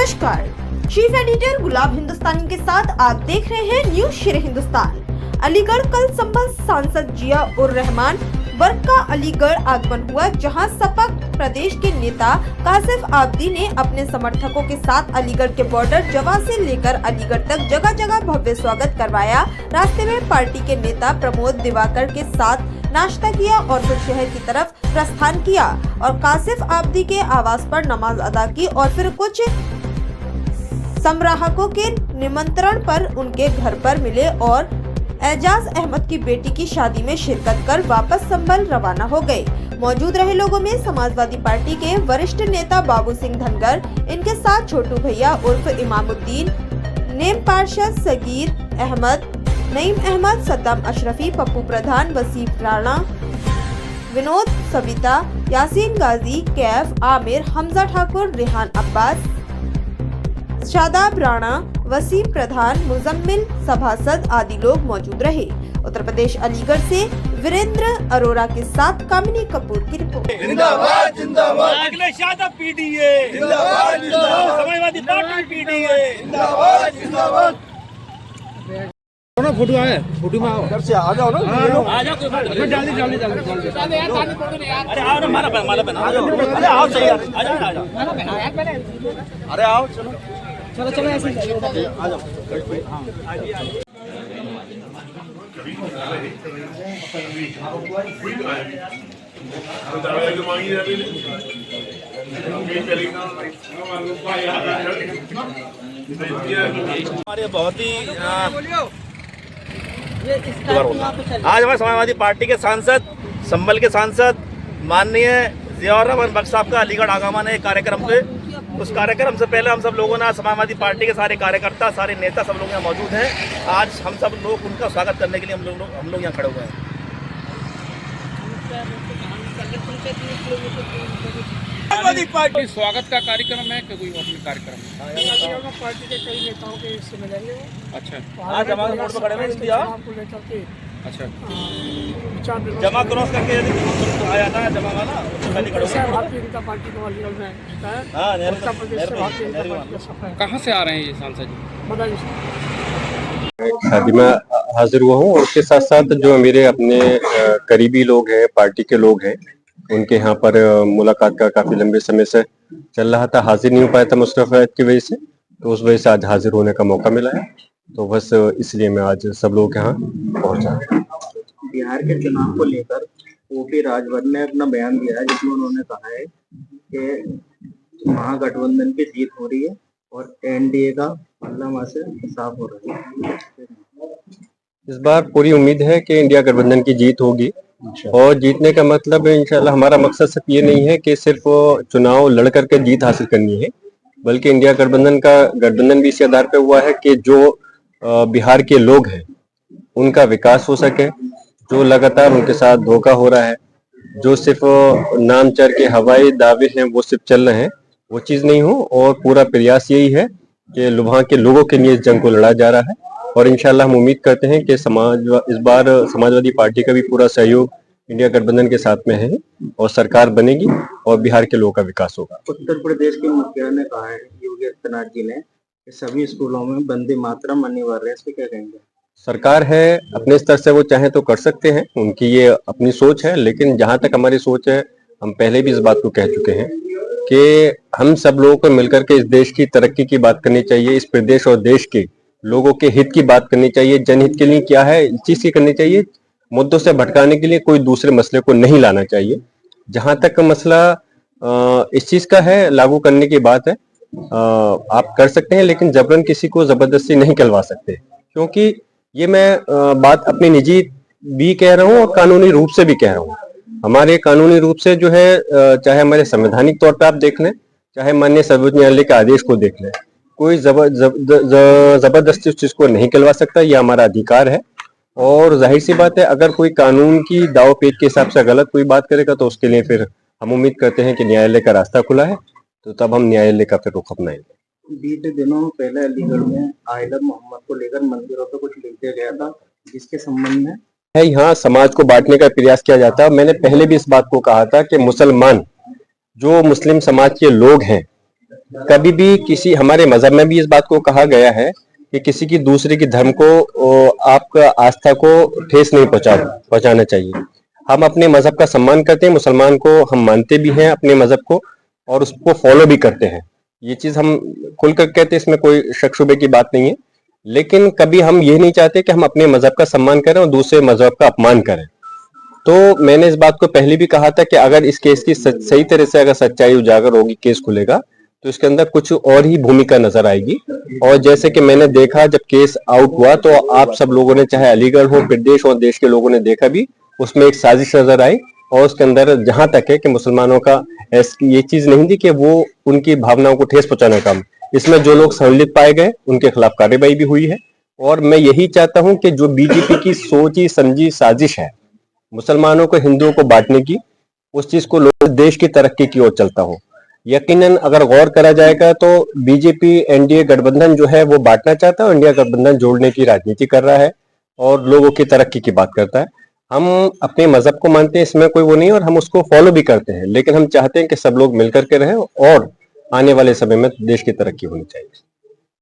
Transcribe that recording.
नमस्कार, chief editor गुलाब हिंदुस्तानी के साथ आप देख रहे हैं न्यूज शेर हिंदुस्तान। अलीगढ़ कल संभल सांसद जिया उर रहमान वर्ग का अलीगढ़ आगमन हुआ, जहां सपा प्रदेश के नेता कासिफ आबदी ने अपने समर्थकों के साथ अलीगढ़ के बॉर्डर जवा से लेकर अलीगढ़ तक जगह जगह भव्य स्वागत करवाया। रास्ते में पार्टी के नेता प्रमोद दिवाकर के साथ नाश्ता किया और फिर शहर की तरफ प्रस्थान किया और कासिफ आबदी के आवास पर नमाज अदा की और फिर कुछ समराहकों के निमंत्रण पर उनके घर पर मिले और एजाज अहमद की बेटी की शादी में शिरकत कर वापस संभल रवाना हो गए। मौजूद रहे लोगों में समाजवादी पार्टी के वरिष्ठ नेता बाबू सिंह धनगर, इनके साथ छोटू भैया उर्फ इमामुद्दीन, नेम पार्षद सगीर अहमद, नईम अहमद, सद्दाम अशरफी, पप्पू प्रधान, वसीम राणा, विनोद, सविता, यासीन गाजी, कैफ, आमिर, हमजा ठाकुर, रेहान अब्बास, शादाब राणा, वसीम प्रधान, मुजम्मिल, सभासद आदि लोग मौजूद रहे। उत्तर प्रदेश अलीगढ़ से वीरेंद्र अरोरा के साथ कामिनी कपूर की रिपोर्ट। जिंदाबाद जिंदाबाद अगले शादाब पीडीए जिंदाबाद जिंदाबाद समाजवादी पार्टी पीडीए जिंदाबाद जिंदाबाद। फोटो आए, फोटो में आओ, घर से आ जाओ ना, आ जाओ, जल्दी जल्दी जल्दी जल्दी यार, पानी फोटो नहीं यार, अरे आओ ना, मारा बहना आ जाओ, अरे आओ सही यार, आ जाओ आ जाओ, मारा बहना यार मैंने, अरे आओ चलो चलो चलो ऐसे आ जाओ, हां हमारे बहुत ही आज हमारे समाजवादी पार्टी के सांसद, संभल के सांसद माननीय जिया उर रहमान बख्श साहब का अलीगढ़ आगमन है कार्यक्रम पे। उस कार्यक्रम से पहले हम सब लोगों ने समाजवादी पार्टी के सारे कार्यकर्ता, सारे नेता, सब लोग यहाँ मौजूद हैं। आज हम सब लोग उनका स्वागत करने के लिए हम लोग यहाँ खड़े हुए हैं। समाजवादी पार्टी स्वागत का कार्यक्रम है कि कोई और कार्यक्रम? पार्टी के कई नेताओं के इससे मिलेंगे। अच्छा, आज हमारे मोड़ पर खड़े हैं इंडिया को लेकर के अच्छा जमा क्रॉस करके आया था जमा वाला, उससे पहले खड़े हुए। भारतीय जनता पार्टी को अलीगढ़ में जीता है। हाँ, उत्तर प्रदेश से भारतीय जनता पार्टी का सफर है। कहाँ से आ रहे हैं ये सांसद जी? बधाई। शादी में हाजिर हुआ हूँ और उसके साथ साथ जो मेरे अपने करीबी लोग हैं, पार्टी के लोग हैं, उनके यहाँ पर मुलाकात का काफी लंबे समय से चल रहा था। हाजिर नहीं हो पाया था मुस्तफा की वजह से, तो उस वजह से आज हाजिर होने का मौका मिला है। तो बस इसलिए मैं आज सब लोग यहाँ पहुँचा। बिहार के चुनाव को लेकर ओपी राजभर ने अपना बयान दिया है, जिसमें उन्होंने कहा है कि महागठबंधन की जीत हो रही है और एनडीए का पल्ला वहां से साफ हो रहा है। इस बार पूरी उम्मीद है कि इंडिया गठबंधन की जीत होगी और जीतने का मतलब इंशाल्लाह हमारा मकसद सिर्फ ये नहीं है कि सिर्फ चुनाव लड़ करके जीत हासिल करनी है, बल्कि इंडिया गठबंधन भी इस आधार पे हुआ है कि जो बिहार के लोग हैं उनका विकास हो सके। जो लगातार उनके साथ धोखा हो रहा है, जो सिर्फ नाम चढ़ के हवाई दावे हैं वो सिर्फ चल रहे हैं, वो चीज नहीं हो और पूरा प्रयास यही है कि वहाँ के लोगों के लिए इस जंग को लड़ा जा रहा है। और इंशाल्लाह हम उम्मीद करते हैं कि इस बार समाजवादी पार्टी का भी पूरा सहयोग इंडिया गठबंधन के साथ में है और सरकार बनेगी और बिहार के लोगों का विकास होगा। उत्तर प्रदेश के मुखिया ने कहा है, योगी आदित्यनाथ जी ने, कि सभी स्कूलों में वंदे मातरम अनिवार्य है, इस पे क्या कहेंगे? सरकार है, अपने स्तर से वो चाहे तो कर सकते हैं, उनकी ये अपनी सोच है, लेकिन जहां तक हमारी सोच है, हम पहले भी इस बात को कह चुके हैं कि हम सब लोगों को मिलकर के इस देश की तरक्की की बात करनी चाहिए, इस प्रदेश और देश के लोगों के हित की बात करनी चाहिए। जनहित के लिए क्या है, इस चीज की करनी चाहिए। मुद्दों से भटकाने के लिए कोई दूसरे मसले को नहीं लाना चाहिए। जहां तक मसला इस चीज का है, लागू करने की बात है, आप कर सकते हैं, लेकिन जबरन किसी को जबरदस्ती नहीं करवा सकते, क्योंकि ये मैं बात अपनी निजी भी कह रहा हूँ और कानूनी रूप से भी कह रहा हूँ। हमारे कानूनी रूप से जो है, चाहे हमारे संवैधानिक तौर पर आप देख लें, चाहे माननीय सर्वोच्च न्यायालय के आदेश को देख लें, कोई जबरदस्ती उस चीज को नहीं करवा सकता, ये हमारा अधिकार है। और जाहिर सी बात है, अगर कोई कानून की दाव पेच के हिसाब से गलत कोई बात करेगा तो उसके लिए फिर हम उम्मीद करते हैं कि न्यायालय का रास्ता खुला है, तो तब हम न्यायालय का फिर रुख अपनाएंगे। बीते दिनों पहले अलीगढ़ में आइला मोहम्मद को लेकर मंदिरों पर कुछ लिख दिया गया था, जिसके संबंध में है यहाँ समाज को बांटने का प्रयास किया जाता है। मैंने पहले भी इस बात को कहा था कि मुसलमान जो मुस्लिम समाज के लोग हैं कभी भी किसी हमारे मजहब में भी इस बात को कहा गया है कि किसी की दूसरे की धर्म को आपका आस्था को ठेस नहीं पहुंचाना चाहिए। हम अपने मजहब का सम्मान करते हैं, मुसलमान को हम मानते भी हैं अपने मजहब को और उसको फॉलो भी करते हैं। ये चीज हम खुलकर कहते हैं, इसमें कोई शक शुबे की बात नहीं है। लेकिन कभी हम ये नहीं चाहते कि हम अपने मजहब का सम्मान करें और दूसरे मजहब का अपमान करें। तो मैंने इस बात को पहले भी कहा था कि अगर इस केस की सही तरह से अगर सच्चाई उजागर होगी, केस खुलेगा तो इसके अंदर कुछ और ही भूमिका नजर आएगी। और जैसे कि मैंने देखा जब केस आउट हुआ तो आप सब लोगों ने, चाहे अलीगढ़ हो, प्रदेश हो, देश के लोगों ने देखा भी, उसमें एक साजिश नजर आई। और उसके अंदर जहां तक है कि मुसलमानों का ये चीज नहीं थी कि वो उनकी भावनाओं को ठेस पहुंचाने का, इसमें जो लोग सम्मिलित पाए गए उनके खिलाफ कार्रवाई भी हुई है। और मैं यही चाहता हूं कि जो बीजेपी की सोची समझी साजिश है मुसलमानों को हिंदुओं को बांटने की, उस चीज को लोग देश की तरक्की की ओर चलता हो। यकीनन अगर गौर करा जाएगा तो बीजेपी एनडीए गठबंधन जो है वो बांटना चाहता है और इंडिया गठबंधन जोड़ने की राजनीति कर रहा है और लोगों की तरक्की की बात करता है। हम अपने मजहब को मानते हैं, इसमें कोई वो नहीं, और हम उसको फॉलो भी करते हैं, लेकिन हम चाहते हैं कि सब लोग मिलकर के रहें और आने वाले समय में देश की तरक्की होनी चाहिए।